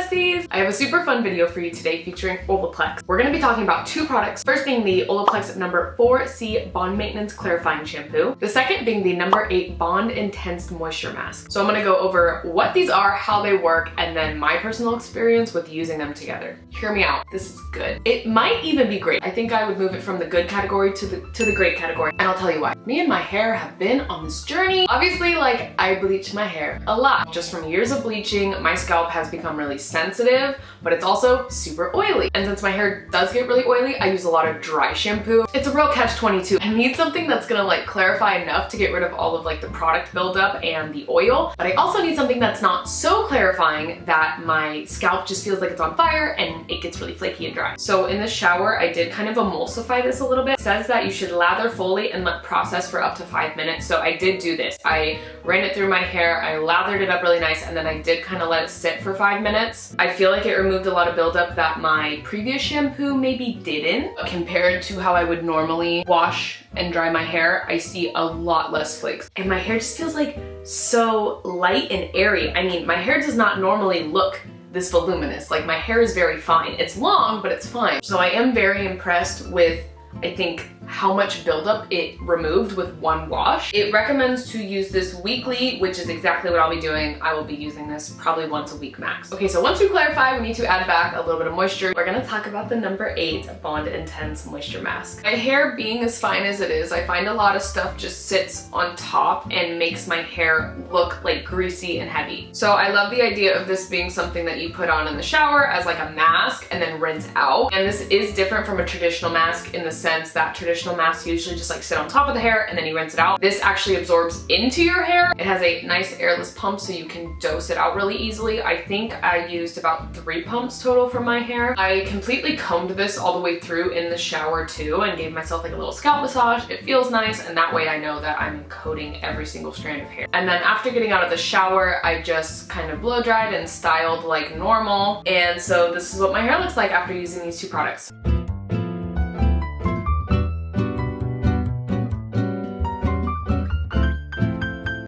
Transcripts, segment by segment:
besties! I have a super fun video for you today featuring OLAPLEX. We're going to be talking about two products, first being the OLAPLEX number 4C Bond Maintenance Clarifying Shampoo, the second being the number 8 Bond Intense Moisture Mask. So I'm going to go over what these are, how they work, and then my personal experience with using them together. Hear me out, this is good. It might even be great. I think I would move it from the good category to the great category, and I'll tell you why. Me and my hair have been on this journey. Obviously, like, I bleach my hair a lot. Just from years of bleaching, my scalp has become really sensitive, but it's also super oily. And since my hair does get really oily, I use a lot of dry shampoo. It's a real catch-22. I need something that's gonna like clarify enough to get rid of all of like the product buildup and the oil, but I also need something that's not so clarifying that my scalp just feels like it's on fire and it gets really flaky and dry. So in the shower, I did kind of emulsify this a little bit. It says that you should lather fully and let process for up to 5 minutes. So I did do this. I ran it through my hair, I lathered it up really nice, and then I did kind of let it sit for 5 minutes. I feel like it removed a lot of buildup that my previous shampoo maybe didn't. Compared to how I would normally wash and dry my hair, I see a lot less flakes. And my hair just feels like so light and airy. I mean, my hair does not normally look this voluminous. Like, my hair is very fine. It's long, but it's fine. So I am very impressed with, I think, how much buildup it removed with one wash. It recommends to use this weekly, which is exactly what I'll be doing. I will be using this probably once a week max. Okay, so once we clarify, we need to add back a little bit of moisture. We're gonna talk about the number 8 Bond Intense Moisture Mask. My hair being as fine as it is, I find a lot of stuff just sits on top and makes my hair look like greasy and heavy. So I love the idea of this being something that you put on in the shower as like a mask and then rinse out. And this is different from a traditional mask in the sense that traditional masks usually just like sit on top of the hair and then you rinse it out. This actually absorbs into your hair. It has a nice airless pump so you can dose it out really easily. I think I used about 3 pumps total for my hair. I completely combed this all the way through in the shower too and gave myself like a little scalp massage. It feels nice, and that way I know that I'm coating every single strand of hair. And then after getting out of the shower, I just kind of blow dried and styled like normal. And so this is what my hair looks like after using these two products.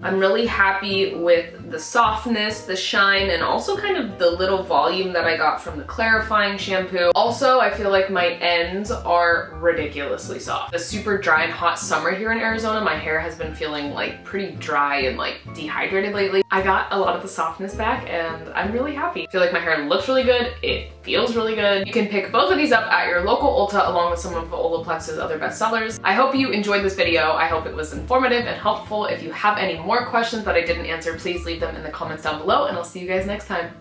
I'm really happy with the softness, the shine, and also kind of the little volume that I got from the clarifying shampoo. Also, I feel like my ends are ridiculously soft. The super dry and hot summer here in Arizona, my hair has been feeling like pretty dry and like dehydrated lately. I got a lot of the softness back and I'm really happy. I feel like my hair looks really good. It feels really good. You can pick both of these up at your local Ulta along with some of OLAPLEX's other bestsellers. I hope you enjoyed this video. I hope it was informative and helpful. If you have any more questions that I didn't answer, please leave them in the comments down below, and I'll see you guys next time.